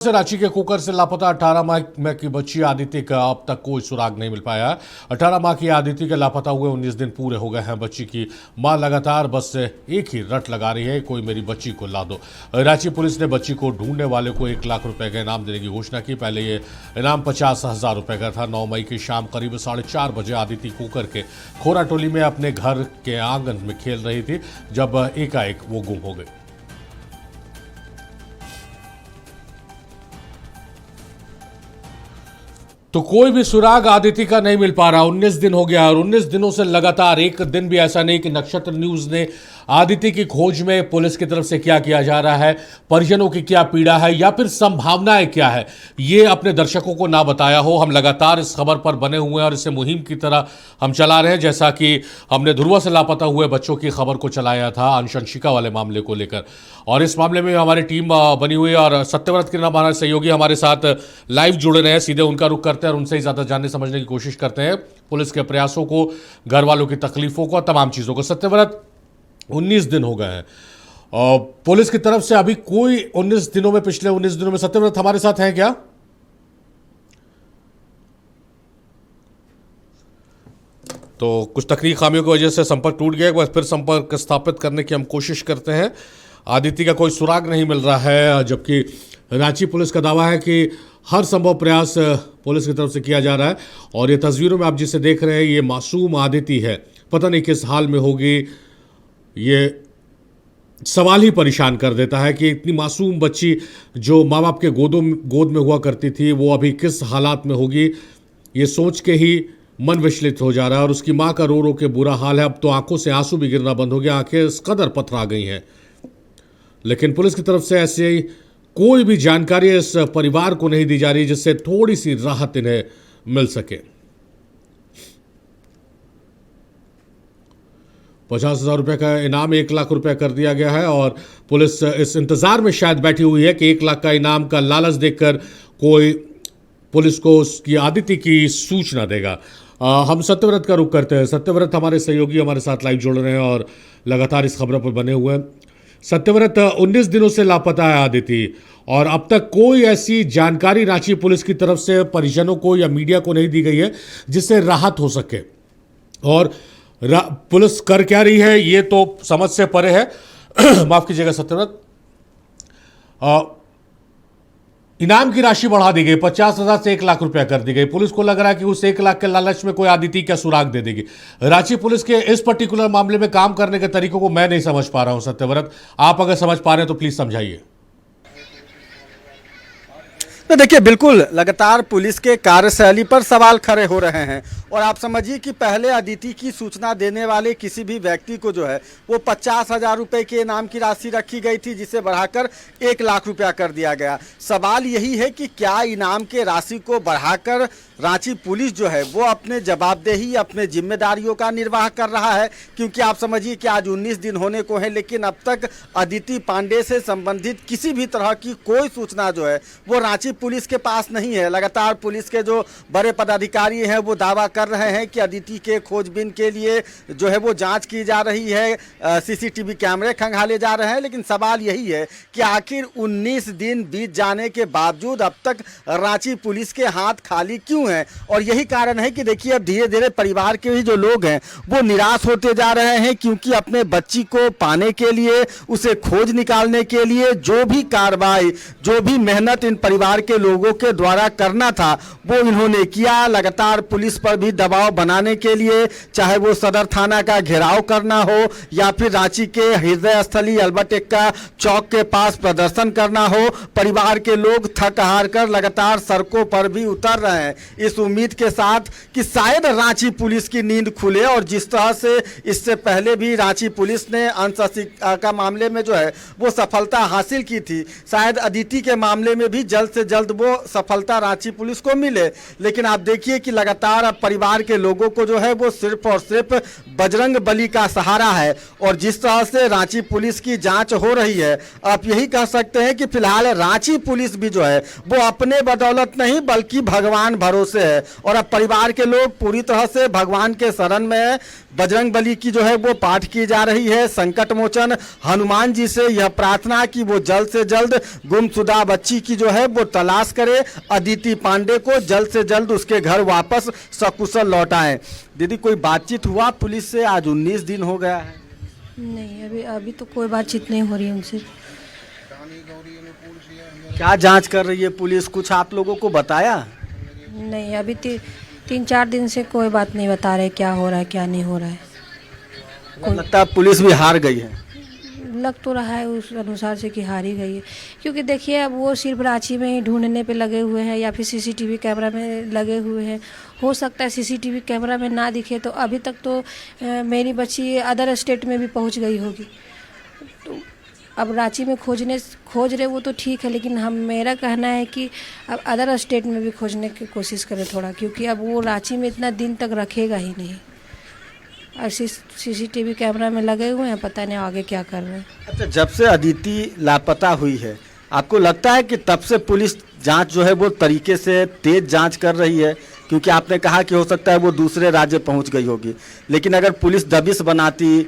से रांची के कुकर से लापता 18 माह की बच्ची आदिति का अब तक कोई सुराग नहीं मिल पाया। 18 माह की आदिति के लापता हुए 19 दिन पूरे हो गए हैं। बच्ची की मां लगातार बस से एक ही रट लगा रही है, कोई मेरी बच्ची को ला दो। रांची पुलिस ने बच्ची को ढूंढने वाले को 1 लाख रुपए का इनाम देने की घोषणा की। पहले ये इनाम 50,000 रुपए का था। 9 मई की शाम करीब 4:30 बजे आदिति कुकर के खोरा टोली में अपने घर के आंगन में खेल रही थी जब एकाएक वो गुम हो गई। तो कोई भी सुराग आदिति का नहीं मिल पा रहा। 19 दिन हो गया और 19 दिनों से लगातार एक दिन भी ऐसा नहीं कि नक्षत्र न्यूज ने आदिति की खोज में पुलिस की तरफ से क्या किया जा रहा है, परिजनों की क्या पीड़ा है या फिर संभावनाएं क्या है, ये अपने दर्शकों को ना बताया हो। हम लगातार इस खबर पर बने हुए हैं और इसे मुहिम की तरह हम चला रहे हैं, जैसा कि हमने ध्रुवा से लापता हुए बच्चों की खबर को चलाया था अनुशंसिका वाले मामले को लेकर। और इस मामले में हमारी टीम बनी हुई है और सत्यव्रत के नाम हमारे सहयोगी हमारे साथ लाइव जुड़े रहे हैं। सीधे उनका रुख करते हैं और उनसे ही ज्यादा जानने समझने की कोशिश करते हैं पुलिस के प्रयासों को, घर वालों की तकलीफों को, तमाम चीजों को। सत्यव्रत, 19 दिन हो गए हैं और पुलिस की तरफ से अभी कोई 19 दिनों में, पिछले 19 दिनों में सत्यव्रत हमारे साथ हैं क्या? तो कुछ तकनीकी खामियों की वजह से संपर्क टूट गया। एक बार फिर संपर्क स्थापित करने की हम कोशिश करते हैं। आदिति का कोई सुराग नहीं मिल रहा है, जबकि रांची पुलिस का दावा है कि हर संभव प्रयास पुलिस की तरफ से किया जा रहा है। और ये तस्वीरों में आप जिसे देख रहे हैं, ये मासूम आदिति है। पता नहीं किस हाल में होगी। ये सवाल ही परेशान कर देता है कि इतनी मासूम बच्ची जो माँ बाप के गोद में हुआ करती थी, वो अभी किस हालात में होगी, ये सोच के ही मन विचलित हो जा रहा है। और उसकी माँ का रो रो के बुरा हाल है। अब तो आंखों से आंसू भी गिरना बंद हो गया, आंखें इस कदर पथरा गई हैं। लेकिन पुलिस की तरफ से ऐसे कोई भी जानकारी इस परिवार को नहीं दी जा रही जिससे थोड़ी सी राहत इन्हें मिल सके। 50,000 रुपए का इनाम 1 लाख रुपए कर दिया गया है और पुलिस इस इंतजार में शायद बैठी हुई है कि 1 लाख का इनाम का लालच देखकर कोई पुलिस को उसकी आदिति की सूचना देगा। हम सत्यव्रत का रुख करते हैं। सत्यव्रत हमारे सहयोगी हमारे साथ लाइव जुड़ रहे हैं और लगातार इस खबरों पर बने हुए हैं। सत्यव्रत, 19 दिनों से लापता है आदिति और अब तक कोई ऐसी जानकारी रांची पुलिस की तरफ से परिजनों को या मीडिया को नहीं दी गई है जिससे राहत हो सके। और पुलिस कर क्या रही है ये तो समझ से परे है। माफ कीजिएगा सत्यव्रत, इनाम की राशि बढ़ा दी गई, 50,000 से 1 लाख रुपया कर दी गई। पुलिस को लग रहा है कि उस 1 लाख के लालच में कोई आदिति क्या सुराग दे देगी। रांची पुलिस के इस पर्टिकुलर मामले में काम करने के तरीकों को मैं नहीं समझ पा रहा हूं। सत्यव्रत, आप अगर समझ पा रहे हैं तो प्लीज समझाइए। तो देखिए, बिल्कुल लगातार पुलिस के कार्यशैली पर सवाल खड़े हो रहे हैं। और आप समझिए कि पहले अदिति की सूचना देने वाले किसी भी व्यक्ति को जो है वो 50,000 रुपये के इनाम की राशि रखी गई थी, जिसे बढ़ाकर 1 लाख रुपया कर दिया गया। सवाल यही है कि क्या इनाम के राशि को बढ़ाकर रांची पुलिस जो है वो अपने जवाबदेही, अपने जिम्मेदारियों का निर्वाह कर रहा है? क्योंकि आप समझिए कि आज 19 दिन होने को है, लेकिन अब तक अदिति पांडे से संबंधित किसी भी तरह की कोई सूचना जो है वो रांची पुलिस के पास नहीं है। लगातार पुलिस के जो बड़े पदाधिकारी हैं वो दावा कर रहे हैं कि अदिति के खोजबीन के लिए जो है वो जांच की जा रही है, सीसीटीवी कैमरे खंगाले जा रहे हैं। लेकिन सवाल यही है कि आखिर 19 दिन बीत जाने के बावजूद अब तक रांची पुलिस के हाथ खाली क्यों है? और यही कारण है कि देखिए, अब धीरे धीरे परिवार के भी जो लोग हैं वो निराश होते जा रहे हैं, क्योंकि अपने बच्ची को पाने के लिए, उसे खोज निकालने के लिए जो भी कार्रवाई, जो भी मेहनत इन परिवार के लोगों के द्वारा करना था वो इन्होंने किया। लगातार पुलिस पर भी दबाव बनाने के लिए, चाहे वो सदर थाना का घेराव करना हो या फिर रांची के हृदय स्थली अल्बर्ट एक्का चौक के पास प्रदर्शन करना हो, परिवार के लोग थक हार कर लगातार सड़कों पर भी उतर रहे हैं, इस उम्मीद के साथ कि शायद रांची पुलिस की नींद खुले। और जिस तरह से इससे पहले भी रांची पुलिस ने अंशशिका का मामले में जो है वो सफलता हासिल की थी, शायद अदिति के मामले में भी जल्द से जल्द वो सफलता रांची पुलिस को मिले। लेकिन आप देखिए कि लगातार अब परिवार के लोगों को जो है वो सिर्फ और सिर्फ बजरंग बली का सहारा है। और जिस तरह से रांची पुलिस की जांच हो रही है, आप यही कह सकते हैं कि फिलहाल रांची पुलिस भी जो है वो अपने बदौलत नहीं बल्कि भगवान भरोसे है। और अब परिवार के लोग पूरी तरह से भगवान के शरण में है, बजरंग बली की जो है वो पाठ की जा रही है। संकट मोचन हनुमान जी से यह प्रार्थना कि वो जल्द से जल्द गुमशुदा बच्ची की जो है वो तलाश करे, अदिति पांडे को जल्द से जल्द उसके घर वापस सकुशल लौटाएं। दीदी, कोई बातचीत हुआ पुलिस से? आज 19 दिन हो गया है। नहीं, अभी तो कोई बातचीत नहीं हो रही उनसे। क्या जांच कर रही है पुलिस? कुछ आप लोगों को बताया? नहीं, अभी 3-4 दिन से कोई बात नहीं बता रहे क्या हो रहा है क्या नहीं हो रहा है। लगता है पुलिस भी हार गई है। लग तो रहा है उस अनुसार से कि हार ही गई है, क्योंकि देखिए अब वो सिर्फ रांची में ही ढूंढने पे लगे हुए हैं या फिर सीसीटीवी कैमरा में लगे हुए हैं। हो सकता है सीसीटीवी कैमरा में ना दिखे तो अभी तक तो मेरी बच्ची अदर स्टेट में भी पहुंच गई होगी। तो अब रांची में खोज रहे वो तो ठीक है, लेकिन मेरा कहना है कि अब अदर स्टेट में भी खोजने की कोशिश करें थोड़ा, क्योंकि अब वो रांची में इतना दिन तक रखेगा ही नहीं। और सीसीटीवी कैमरा में लगे हुए हैं, पता नहीं आगे क्या कर रहे हैं। अच्छा, जब से अदिति लापता हुई है, आपको लगता है कि तब से पुलिस जांच जो है वो तरीके से तेज जांच कर रही है? क्योंकि आपने कहा कि हो सकता है वो दूसरे राज्य पहुंच गई होगी, लेकिन अगर पुलिस दबिश बनाती,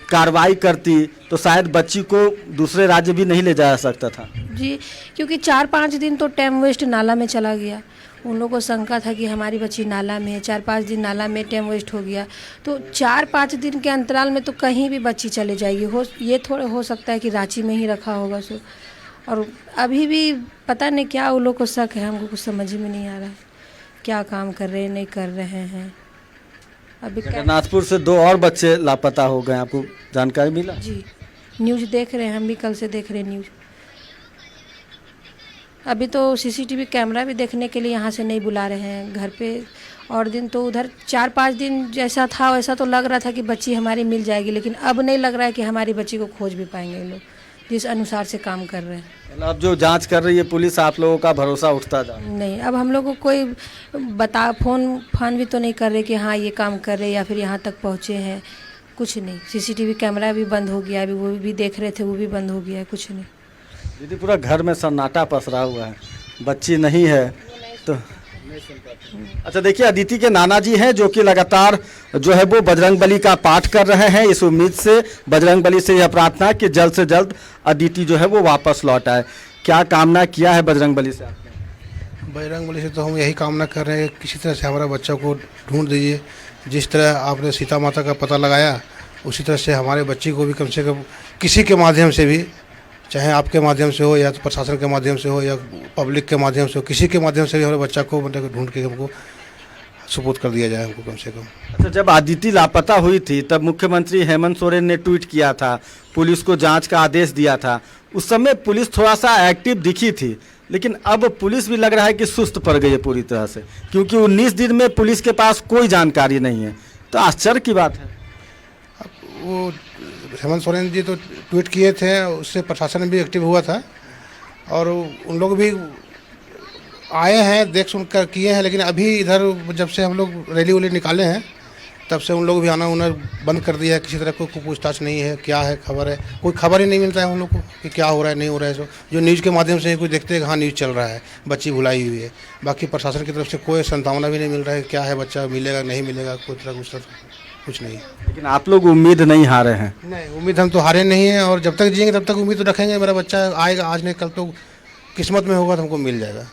कार्रवाई करती तो शायद बच्ची को दूसरे राज्य भी नहीं ले जा सकता था। जी, क्योंकि 4-5 दिन तो टाइम वेस्ट नाला में चला गया। उन लोगों को शंका था कि हमारी बच्ची नाला में है, 4-5 दिन नाला में टाइम वेस्ट हो गया। तो 4-5 दिन के अंतराल में तो कहीं भी बच्ची चले जाएगी। ये थोड़ा हो सकता है कि रांची में ही रखा होगा सो। और अभी भी पता नहीं क्या उन लोग को शक है, हमको कुछ समझ में नहीं आ रहा है क्या काम कर रहे हैं नहीं कर रहे हैं। अभी जगन्नाथपुर से 2 और बच्चे लापता हो गए, आपको जानकारी मिला? जी, न्यूज़ देख रहे हैं, हम भी कल से देख रहे हैं न्यूज़। अभी तो सीसीटीवी कैमरा भी देखने के लिए यहाँ से नहीं बुला रहे हैं घर पे। और दिन तो उधर 4-5 दिन जैसा था वैसा तो लग रहा था कि बच्ची हमारी मिल जाएगी, लेकिन अब नहीं लग रहा है कि हमारी बच्ची को खोज भी पाएंगे ये लोग, जिस अनुसार से काम कर रहे हैं। अब जो जांच कर रही है पुलिस, आप लोगों का भरोसा उठता जा? नहीं, अब हम लोग को कोई फोन भी तो नहीं कर रहे कि हाँ ये काम कर रहे या फिर यहाँ तक पहुँचे हैं, कुछ नहीं। सीसीटीवी कैमरा भी बंद हो गया, अभी वो भी देख रहे थे वो भी बंद हो गया है, कुछ नहीं। दीदी, पूरा घर में सन्नाटा पसरा हुआ है, बच्ची नहीं है तो। अच्छा, देखिए अदिति के नाना जी हैं जो कि लगातार जो है वो बजरंग बली का पाठ कर रहे हैं, इस उम्मीद से बजरंग बली से यह प्रार्थना कि जल्द से जल्द अदिति जो है वो वापस लौट आए। क्या कामना किया है बजरंग बली से आपने? बजरंग बली से तो हम यही कामना कर रहे हैं कि किसी तरह से हमारा बच्चा को ढूंढ दीजिए। जिस तरह आपने सीता माता का पता लगाया, उसी तरह से हमारे बच्ची को भी कम से कम किसी के माध्यम से भी, चाहे आपके माध्यम से हो या तो प्रशासन के माध्यम से हो या पब्लिक के माध्यम से हो, किसी के माध्यम से भी हमारे बच्चा को मतलब ढूंढ के हमको सुपुर्द कर दिया जाए हमको कम से कम। अच्छा, जब अदिति लापता हुई थी तब मुख्यमंत्री हेमंत सोरेन ने ट्वीट किया था, पुलिस को जांच का आदेश दिया था। उस समय पुलिस थोड़ा सा एक्टिव दिखी थी, लेकिन अब पुलिस भी लग रहा है कि सुस्त पड़ गई है पूरी तरह से, क्योंकि 19 दिन में पुलिस के पास कोई जानकारी नहीं है। तो आश्चर्य की बात है। वो हेमंत सोरेन जी तो ट्वीट किए थे, उससे प्रशासन भी एक्टिव हुआ था और उन लोग भी आए हैं, देख सुन कर किए हैं। लेकिन अभी इधर जब से हम लोग रैली वैली निकाले हैं तब से उन लोग भी आना उन्हें बंद कर दिया है। किसी तरह को पूछताछ नहीं है, क्या है खबर है, कोई खबर ही नहीं मिलता है हम लोग को कि क्या हो रहा है नहीं हो रहा है। जो न्यूज़ के माध्यम से कुछ देखते हैं, हाँ न्यूज़ चल रहा है, बच्ची भुलाई हुई है। बाकी प्रशासन की तरफ से कोई संभावना भी नहीं मिल रहा है, क्या है बच्चा मिलेगा नहीं मिलेगा, कोई तरह कुछ नहीं। लेकिन आप लोग उम्मीद नहीं हारे हैं? नहीं, उम्मीद हम तो हारे नहीं हैं और जब तक जिएंगे तब तक उम्मीद तो रखेंगे। मेरा बच्चा आएगा, आज नहीं कल तो किस्मत में होगा तो हमको मिल जाएगा।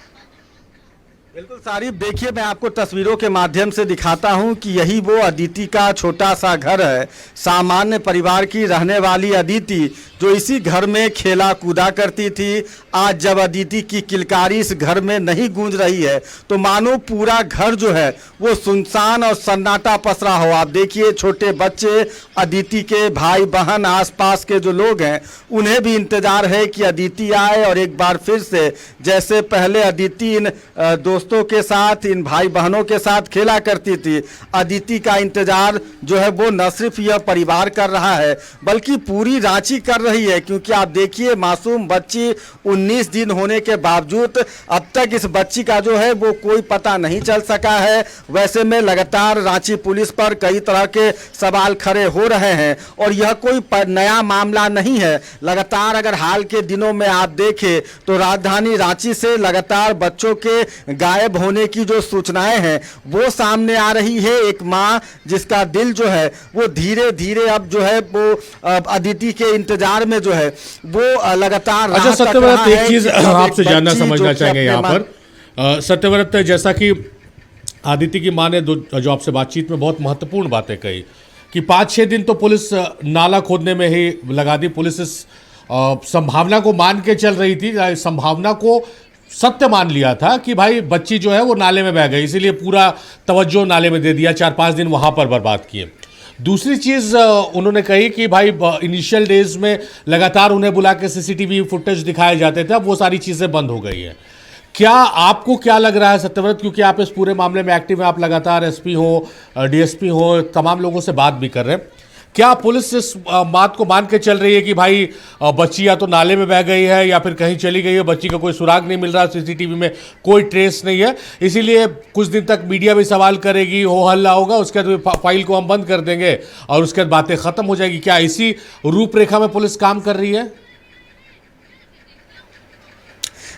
बिल्कुल सारिफ, देखिए मैं आपको तस्वीरों के माध्यम से दिखाता हूं कि यही वो अदिति का छोटा सा घर है। सामान्य परिवार की रहने वाली अदिति जो इसी घर में खेला कूदा करती थी, आज जब अदिति की किलकारी इस घर में नहीं गूंज रही है तो मानो पूरा घर जो है वो सुनसान और सन्नाटा पसरा हो। आप देखिए छोटे बच्चे, अदिति के भाई बहन, आसपास के जो लोग हैं उन्हें भी इंतजार है कि अदिति आए और एक बार फिर से जैसे पहले अदिति इन दोस्तों के साथ, इन भाई बहनों के साथ खेला करती थी, अदिति का इंतजार जो है वो न सिर्फ यह परिवार कर रहा है बल्कि पूरी रांची कर रही है। क्योंकि आप देखिए मासूम बच्ची 19 दिन होने के बावजूद अब तक इस बच्ची का जो है वो कोई पता नहीं चल सका है। वैसे में लगातार रांची पुलिस पर कई तरह के सवाल खड़े हो रहे हैं और यह कोई नया मामला नहीं है। लगातार अगर हाल के दिनों में आप देखें तो राजधानी रांची से लगातार बच्चों के गायब गायब होने की जो सूचनाएं हैं वो सामने आ रही है। एक माँ जिसका दिल जो है वो धीरे धीरे अब जो है वो अदिति के इंतजार में जो है वो लगातार अच्छा राह तक सत्यव्रत, रहा एक है चीज कि जब आपसे एक जानना बच्ची समझना जो कि चाहेंगे अपने यहाँ माँ- पर सत्यव्रत, जैसा कि आदिति की माँ ने जो आपसे बातचीत में बहुत महत्वपूर्ण बातें कही कि 5-6 दिन तो पुलिस नाला खोदने में ही लगा दी। पुलिस इस संभावना को मान के चल रही थी, संभावना को सत्य मान लिया था कि भाई बच्ची जो है वो नाले में बह गई, इसीलिए पूरा तवज्जो नाले में दे दिया, 4-5 दिन वहां पर बर्बाद किए। दूसरी चीज उन्होंने कही कि भाई इनिशियल डेज में लगातार उन्हें बुला के सीसीटीवी फुटेज दिखाए जाते थे, अब वो सारी चीजें बंद हो गई हैं। क्या आपको क्या लग रहा है सत्यव्रत, क्योंकि आप इस पूरे मामले में एक्टिव हैं, आप लगातार एसपी हो, डीएसपी हो, तमाम लोगों से बात भी कर रहे हैं, क्या पुलिस इस बात को मान के चल रही है कि भाई बच्ची या तो नाले में बह गई है या फिर कहीं चली गई है, बच्ची का कोई सुराग नहीं मिल रहा, सीसीटीवी में कोई ट्रेस नहीं है, इसीलिए कुछ दिन तक मीडिया भी सवाल करेगी, हो हल्ला होगा, उसके बाद फाइल को हम बंद कर देंगे और उसके बाद बातें खत्म हो जाएगी? क्या इसी रूपरेखा में पुलिस काम कर रही है?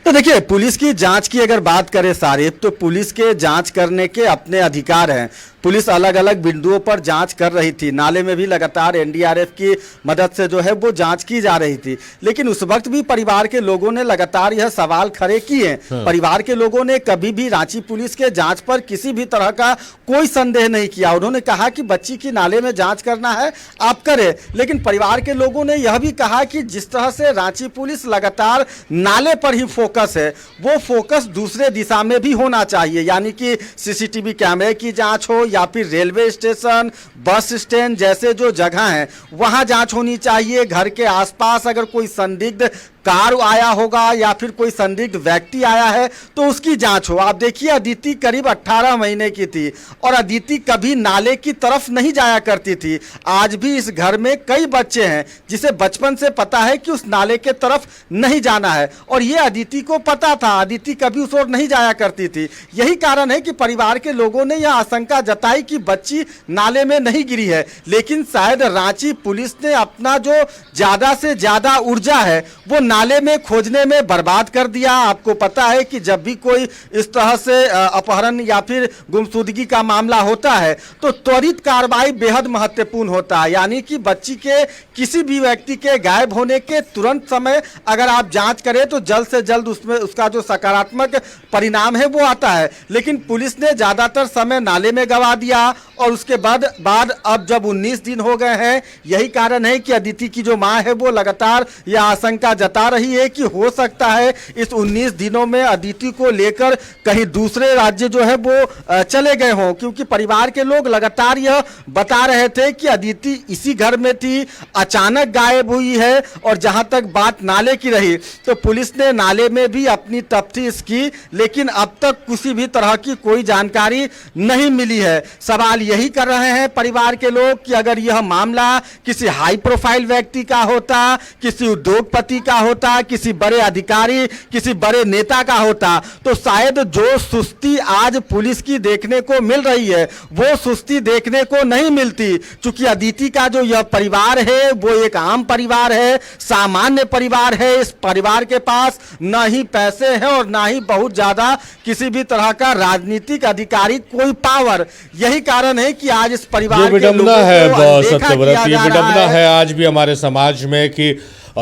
तो देखिए, पुलिस की जांच की अगर बात करें सारिफ, तो पुलिस के जांच करने के अपने अधिकार हैं। पुलिस अलग अलग बिंदुओं पर जांच कर रही थी। नाले में भी लगातार एनडीआरएफ की मदद से जो है वो जांच की जा रही थी, लेकिन उस वक्त भी परिवार के लोगों ने लगातार यह सवाल खड़े किए। परिवार के लोगों ने कभी भी रांची पुलिस के जांच पर किसी भी तरह का कोई संदेह नहीं किया। उन्होंने कहा कि बच्ची की नाले में जांच करना है आप करें, लेकिन परिवार के लोगों ने यह भी कहा कि जिस तरह से रांची पुलिस लगातार नाले पर ही फोकस है, वो फोकस दूसरे दिशा में भी होना चाहिए, यानी कि सीसीटीवी कैमरे की जांच हो या फिर रेलवे स्टेशन, बस स्टैंड जैसे जो जगह हैं वहां जांच होनी चाहिए। घर के आसपास अगर कोई संदिग्ध कार आया होगा या फिर कोई संदिग्ध व्यक्ति आया है तो उसकी जांच हो। आप देखिए, अदिति करीब 18 महीने की थी और अदिति कभी नाले की तरफ नहीं जाया करती थी। आज भी इस घर में कई बच्चे हैं जिसे बचपन से पता है कि उस नाले के तरफ नहीं जाना है, और ये अदिति को पता था, अदिति कभी उस ओर नहीं जाया करती थी। यही कारण है कि परिवार के लोगों ने यह आशंका जताई कि बच्ची नाले में नहीं गिरी है, लेकिन शायद रांची पुलिस ने अपना जो ज्यादा से ज्यादा ऊर्जा है वो नाले में खोजने में बर्बाद कर दिया। आपको पता है कि जब भी कोई इस तरह से अपहरण या फिर गुमशुदगी का मामला होता है तो त्वरित कार्रवाई बेहद महत्वपूर्ण होता है, यानी कि बच्ची के किसी भी व्यक्ति के गायब होने के तुरंत समय अगर आप जांच करें तो जल्द से जल्द उसमें उसका जो सकारात्मक परिणाम है वो आता है। लेकिन पुलिस ने ज्यादातर समय नाले में गवा दिया और उसके बाद अब जब 19 दिन हो गए हैं, यही कारण है कि अदिति की जो मां है वो लगातार यह आशंका जता रही है कि हो सकता है इस 19 दिनों में अदिति को लेकर कहीं दूसरे राज्य जो है वो चले गए हों, क्योंकि परिवार के लोग लगातार यह बता रहे थे कि अदिति इसी घर में थी, अचानक गायब हुई है। और जहां तक बात नाले की रही तो पुलिस ने नाले में भी अपनी तफ्तीश की, लेकिन अब तक किसी भी तरह की कोई जानकारी नहीं मिली है। सवाल यही कर रहे हैं परिवार के लोग कि अगर यह मामला किसी हाई प्रोफाइल व्यक्ति का होता, किसी उद्योगपति का होता, किसी बड़े अधिकारी, किसी बड़े नेता का होता, तो शायद जो सुस्ती आज पुलिस की देखने को मिल रही है वो सुस्ती देखने को नहीं मिलती। चूंकि अदिति का जो यह परिवार है वो एक आम परिवार है, सामान्य परिवार है। इस परिवार के पास न ही पैसे हैं और न ही बहुत ज्यादा किसी भी तरह का राजनीतिक अधिकारी कोई पावर। यही कारण है कि आज इस परिवार के विडंबना है सत्यव्रत, ये विडंबना है है आज भी हमारे समाज में कि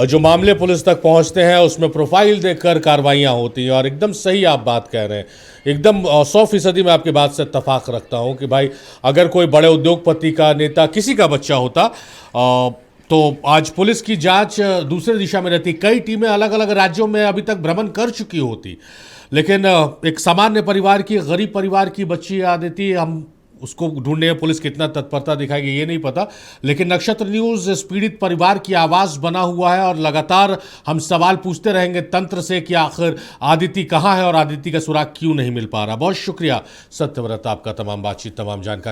जो मामले पुलिस तक पहुंचते हैं उसमें प्रोफाइल देखकर कार्रवाइयां होती हैं। और एकदम सही आप बात कह रहे हैं, एकदम 100% मैं आपकी बात से इत्तेफाक रखता हूं कि भाई अगर कोई बड़े उद्योगपति का, नेता, किसी का बच्चा होता तो आज पुलिस की जांच दूसरे दिशा में रहती। कई टीमें अलग अलग राज्यों में अभी तक भ्रमण कर चुकी होती, लेकिन एक सामान्य परिवार की, गरीब परिवार की बच्ची आदिति, हम उसको ढूंढने में पुलिस कितना तत्परता दिखाएगी ये नहीं पता, लेकिन नक्षत्र न्यूज़ इस पीड़ित परिवार की आवाज़ बना हुआ है और लगातार हम सवाल पूछते रहेंगे तंत्र से कि आखिर आदिति कहाँ है और आदिति का सुराग क्यों नहीं मिल पा रहा। बहुत शुक्रिया सत्यव्रत, आपका तमाम बातचीत, तमाम जानकारी